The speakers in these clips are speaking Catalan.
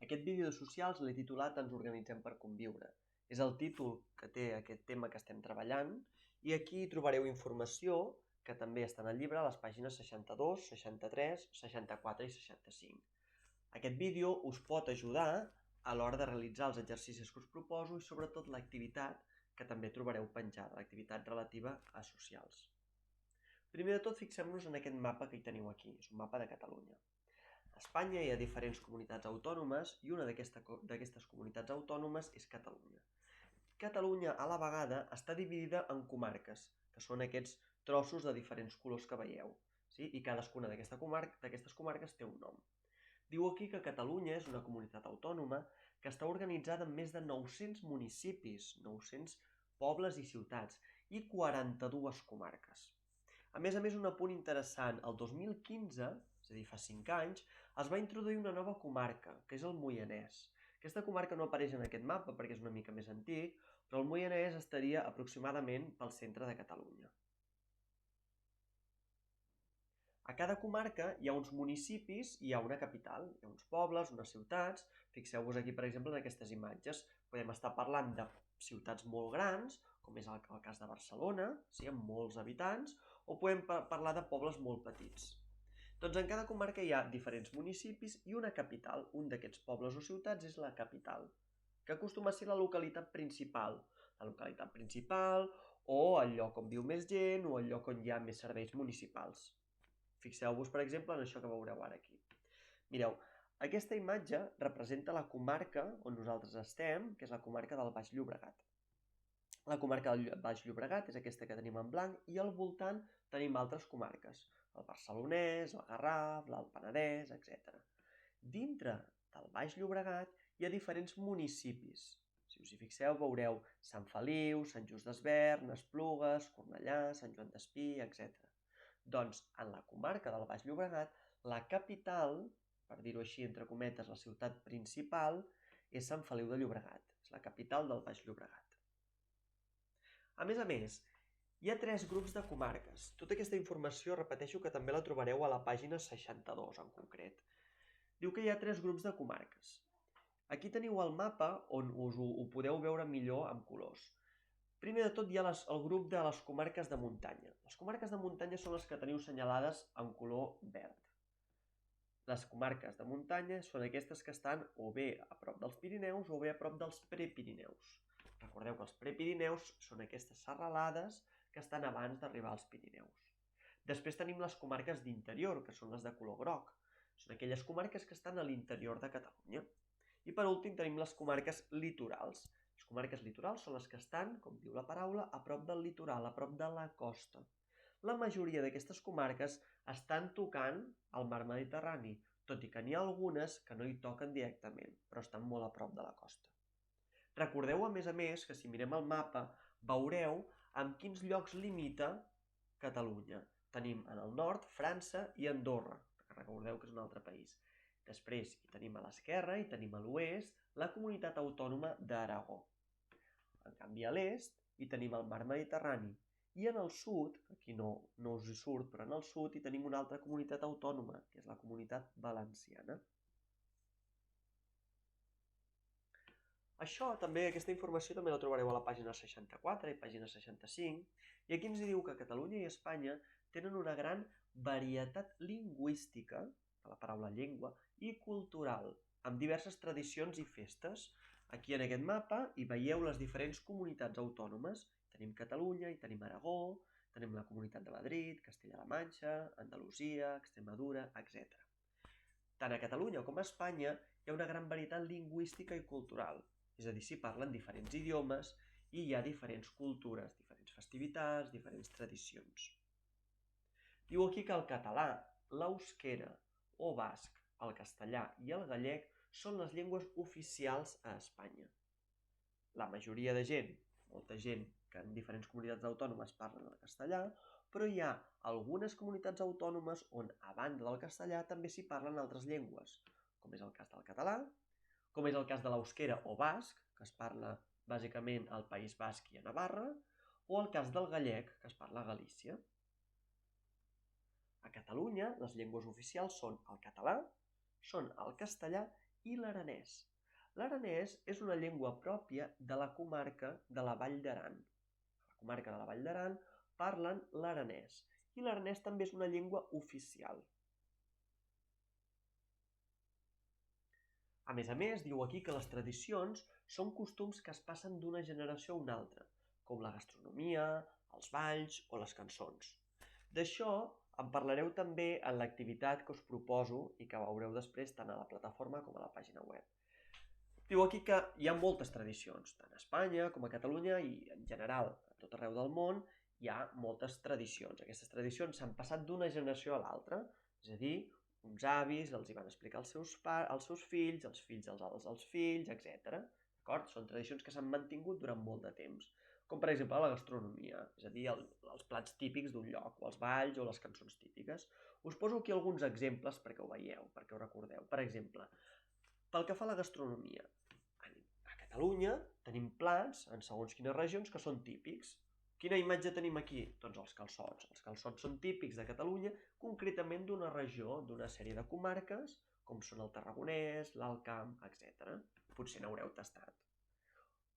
Aquest vídeo de socials l'he titulat Ens organitzem per conviure. És el títol que té aquest tema que estem treballant i aquí trobareu informació que també està en el llibre a les pàgines 62, 63, 64 i 65. Aquest vídeo us pot ajudar a l'hora de realitzar els exercicis que us proposo i sobretot l'activitat que també trobareu penjada, l'activitat relativa a socials. Primer de tot, fixem-nos en aquest mapa que hi teniu aquí, és un mapa de Catalunya. A Espanya hi ha diferents comunitats autònomes i una d'aquestes comunitats autònomes és Catalunya. Catalunya, a la vegada, està dividida en comarques, que són aquests trossos de diferents colors que veieu, sí? I cadascuna d'aquestes comarques té un nom. Diu aquí que Catalunya és una comunitat autònoma que està organitzada en més de 900 municipis, 900 pobles i ciutats i 42 comarques. A més, un apunt interessant, el 2015, és a dir, fa 5 anys, es va introduir una nova comarca, que és el Moianès. Aquesta comarca no apareix en aquest mapa perquè és una mica més antic, però el Moianès estaria aproximadament pel centre de Catalunya. A cada comarca hi ha uns municipis i hi ha una capital, hi ha uns pobles, unes ciutats. Fixeu-vos aquí, per exemple, en aquestes imatges. Podem estar parlant de ciutats molt grans, com és el cas de Barcelona, sí, amb molts habitants, o podem parlar de pobles molt petits. Doncs en cada comarca hi ha diferents municipis i una capital. Un d'aquests pobles o ciutats és la capital, que acostuma a ser la localitat principal. La localitat principal o el lloc on viu més gent o el lloc on hi ha més serveis municipals. Fixeu-vos, per exemple, en això que veureu ara aquí. Mireu, aquesta imatge representa la comarca on nosaltres estem, que és la comarca del Baix Llobregat. La comarca del Baix Llobregat és aquesta que tenim en blanc i al voltant tenim altres comarques, el Barcelonès, el Garraf, l'Alt Penedès, etc. Dintre del Baix Llobregat hi ha diferents municipis. Si us hi fixeu veureu Sant Feliu, Sant Just Desvern, Esplugues, Cornellà, Sant Joan Despí, etc. Doncs en la comarca del Baix Llobregat, la capital, per dir-ho així entre cometes, la ciutat principal, és Sant Feliu de Llobregat. És la capital del Baix Llobregat. A més, hi ha 3 grups de comarques. Tota aquesta informació, repeteixo, que també la trobareu a la pàgina 62 en concret. Diu que hi ha 3 grups de comarques. Aquí teniu el mapa on us ho podeu veure millor amb colors. Primer de tot hi ha el grup de les comarques de muntanya. Les comarques de muntanya són les que teniu senyalades en color verd. Les comarques de muntanya són aquestes que estan o bé a prop dels Pirineus o bé a prop dels Prepirineus. Recordeu que els Prepirineus són aquestes serralades que estan abans d'arribar als Pirineus. Després tenim les comarques d'interior, que són les de color groc. Són aquelles comarques que estan a l'interior de Catalunya. I per últim tenim les comarques litorals. Les comarques litorals són les que estan, com diu la paraula, a prop del litoral, a prop de la costa. La majoria d'aquestes comarques estan tocant el mar Mediterrani, tot i que n'hi ha algunes que no hi toquen directament, però estan molt a prop de la costa. Recordeu, a més, que si mirem el mapa, veureu amb quins llocs limita Catalunya. Tenim en el nord França i Andorra, que recordeu que és un altre país. Després hi tenim a l'esquerra i tenim a l'oest la comunitat autònoma d'Aragó. En canvi, a l'est hi tenim el mar Mediterrani. I en el sud, aquí no us hi surt, però en el sud hi tenim una altra comunitat autònoma, que és la comunitat valenciana. Aquesta informació també la trobareu a la pàgina 64 i pàgina 65, i aquí ens diu que Catalunya i Espanya tenen una gran varietat lingüística, la paraula llengua, i cultural, amb diverses tradicions i festes. Aquí en aquest mapa hi veieu les diferents comunitats autònomes. Tenim Catalunya, hi tenim Aragó, tenim la Comunitat de Madrid, Castella-La Manxa, Andalusia, Extremadura, etc. Tant a Catalunya com a Espanya hi ha una gran varietat lingüística i cultural, és a dir, s'hi parlen diferents idiomes i hi ha diferents cultures, diferents festivitats, diferents tradicions. Diu aquí que el català, l'eusquera o basc, el castellà i el gallec són les llengües oficials a Espanya. La majoria de gent, molta gent que en diferents comunitats autònomes parlen el castellà, però hi ha algunes comunitats autònomes on, a banda del castellà, també s'hi parlen altres llengües, com és el cas del català, com és el cas de l'eusquera o basc, que es parla bàsicament al País Basc i a Navarra, o el cas del gallec, que es parla a Galícia. A Catalunya, les llengües oficials són el català, són el castellà i l'aranès. L'aranès és una llengua pròpia de la comarca de la Vall d'Aran. A la comarca de la Vall d'Aran parlen l'aranès i l'aranès també és una llengua oficial. A més, diu aquí que les tradicions són costums que es passen d'una generació a una altra, com la gastronomia, els balls o les cançons. D'això en parlareu també en l'activitat que us proposo i que veureu després tant a la plataforma com a la pàgina web. Diu aquí que hi ha moltes tradicions, tant a Espanya com a Catalunya i en general a tot arreu del món hi ha moltes tradicions. Aquestes tradicions s'han passat d'una generació a l'altra, és a dir, uns avis els hi van explicar als seus fills, els fills als fills, etc. D'acord? Són tradicions que s'han mantingut durant molt de temps, com per exemple la gastronomia, és a dir, els plats típics d'un lloc, o els balls o les cançons típiques. Us poso aquí alguns exemples perquè ho veieu, perquè ho recordeu. Per exemple, pel que fa a la gastronomia, a Catalunya tenim plats en segons quines regions que són típics. Quina imatge tenim aquí? Doncs els calçots. Els calçots són típics de Catalunya, concretament d'una regió, d'una sèrie de comarques, com són el Tarragonès, l'Alt Camp, etc. Potser n'haureu tastat.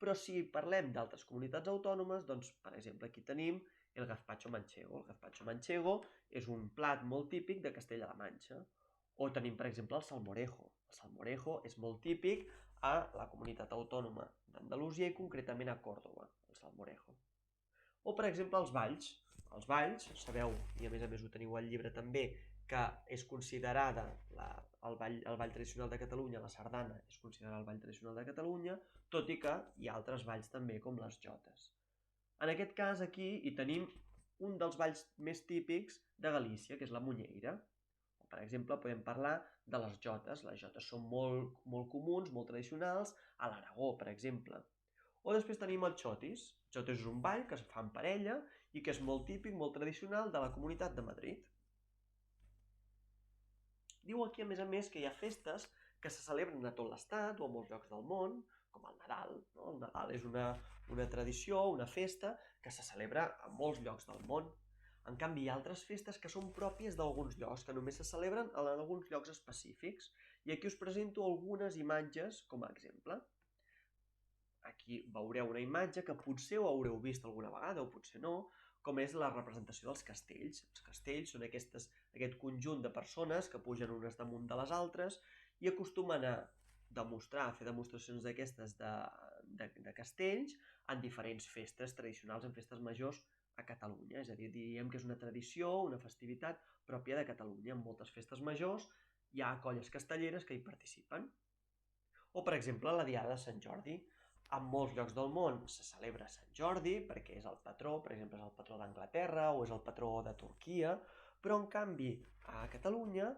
Però si parlem d'altres comunitats autònomes, doncs, per exemple, aquí tenim el gazpacho manchego. El gazpacho manchego és un plat molt típic de Castella-La Manxa. O tenim, per exemple, el salmorejo. El salmorejo és molt típic a la comunitat autònoma d'Andalusia i concretament a Còrdova, el salmorejo. O, per exemple, els balls. Els balls, sabeu, i a més ho teniu al llibre també, que és considerada el ball tradicional de Catalunya, la sardana, és considerada el ball tradicional de Catalunya, tot i que hi ha altres balls també, com les jotes. En aquest cas, aquí hi tenim un dels balls més típics de Galícia, que és la Munyeira. Per exemple, podem parlar de les jotes. Les jotes són molt comuns, molt tradicionals, a l'Aragó, per exemple. O després tenim el xotis. El xotis és un ball que es fa en parella i que és molt típic, molt tradicional de la Comunitat de Madrid. Diu aquí, a més, que hi ha festes que se celebren a tot l'estat o a molts llocs del món, com el Nadal. No? El Nadal és una tradició, una festa que se celebra a molts llocs del món. En canvi, hi ha altres festes que són pròpies d'alguns llocs, que només se celebren en alguns llocs específics. I aquí us presento algunes imatges com a exemple. Aquí veureu una imatge que potser ho haureu vist alguna vegada o potser no, com és la representació dels castells. Els castells són aquest conjunt de persones que pugen unes damunt de les altres i acostumen a fer demostracions d'aquestes de castells en diferents festes tradicionals, en festes majors a Catalunya. És a dir, diríem que és una tradició, una festivitat pròpia de Catalunya. En moltes festes majors hi ha colles castelleres que hi participen. O, per exemple, la Diada de Sant Jordi. En molts llocs del món se celebra Sant Jordi perquè és el patró, per exemple, és el patró d'Anglaterra o és el patró de Turquia, però en canvi a Catalunya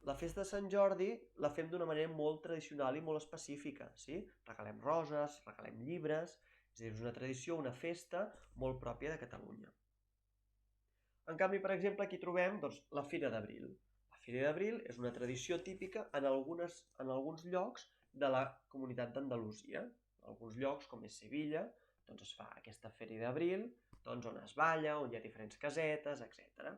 la festa de Sant Jordi la fem d'una manera molt tradicional i molt específica, sí? Regalem roses, regalem llibres, és a dir, és una tradició, una festa molt pròpia de Catalunya. En canvi, per exemple, aquí trobem la Fira d'Abril. La Fira d'Abril és una tradició típica en alguns llocs de la Comunitat d'Andalusia. En alguns llocs, com és Sevilla, doncs es fa aquesta Fira d'Abril, doncs on es balla, on hi ha diferents casetes, etc.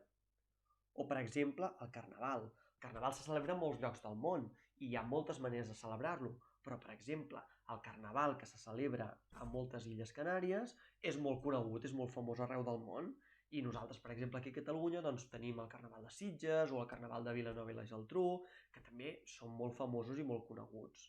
O, per exemple, el Carnaval. El Carnaval se celebra en molts llocs del món i hi ha moltes maneres de celebrar-lo, però, per exemple, el Carnaval que se celebra a moltes illes Canàries és molt conegut, és molt famós arreu del món. I nosaltres, per exemple, aquí a Catalunya doncs, tenim el Carnaval de Sitges o el Carnaval de Vilanova i la Geltrú, que també són molt famosos i molt coneguts.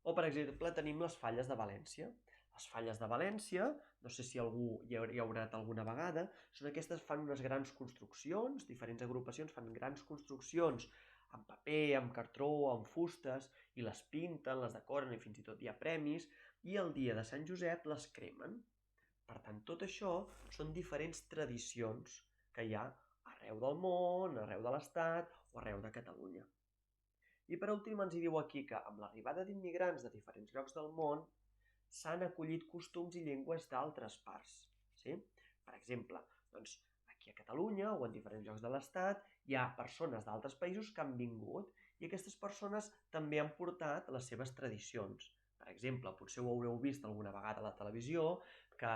O, per exemple, tenim les Falles de València. Les Falles de València, no sé si algú hi haurà anat alguna vegada, són aquestes, fan unes grans construccions, diferents agrupacions fan grans construccions amb paper, amb cartró, amb fustes, i les pinten, les decoren i fins i tot hi ha premis, i el dia de Sant Josep les cremen. Per tant, tot això són diferents tradicions que hi ha arreu del món, arreu de l'Estat o arreu de Catalunya. I per últim ens hi diu aquí que amb l'arribada d'immigrants de diferents llocs del món s'han acollit costums i llengües d'altres parts. Sí? Per exemple, doncs, aquí a Catalunya o en diferents llocs de l'Estat hi ha persones d'altres països que han vingut i aquestes persones també han portat les seves tradicions. Per exemple, potser ho haureu vist alguna vegada a la televisió, que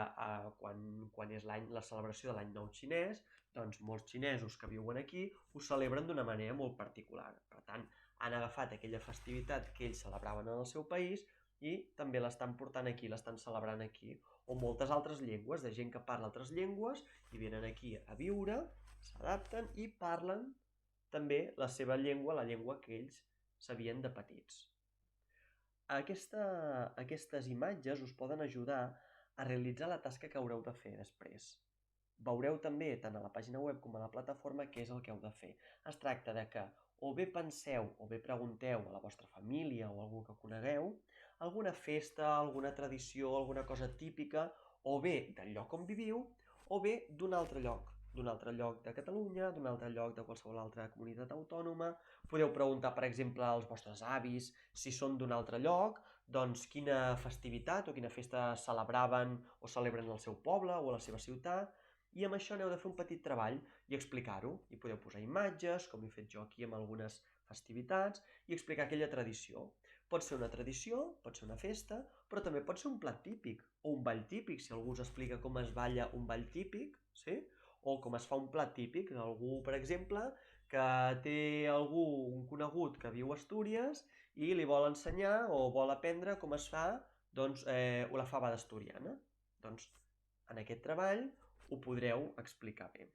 quan és la celebració de l'any nou xinès, doncs molts xinesos que viuen aquí ho celebren d'una manera molt particular. Per tant, han agafat aquella festivitat que ells celebraven en el seu país i també l'estan portant aquí, l'estan celebrant aquí. O moltes altres llengües, de gent que parla altres llengües i venen aquí a viure, s'adapten i parlen també la seva llengua, la llengua que ells sabien de petits. Aquestes imatges us poden ajudar a realitzar la tasca que haureu de fer després. Veureu també, tant a la pàgina web com a la plataforma, què és el que heu de fer. Es tracta de que o bé penseu o bé pregunteu a la vostra família o a algú que conegueu alguna festa, alguna tradició, alguna cosa típica, o bé del lloc on viviu, o bé d'un altre lloc de Catalunya, d'un altre lloc de qualsevol altra comunitat autònoma. Podeu preguntar, per exemple, als vostres avis si són d'un altre lloc, doncs quina festivitat o quina festa celebraven o celebren al seu poble o a la seva ciutat, i amb això n'heu de fer un petit treball i explicar-ho. I podeu posar imatges, com he fet jo aquí amb algunes festivitats, i explicar aquella tradició. Pot ser una tradició, pot ser una festa, però també pot ser un plat típic o un ball típic, si algú us explica com es balla un ball típic, sí? O com es fa un plat típic. Algú, per exemple, que té un conegut que viu a Astúries i li vol ensenyar o vol aprendre com es fa la fava asturiana. Doncs en aquest treball ho podreu explicar bé.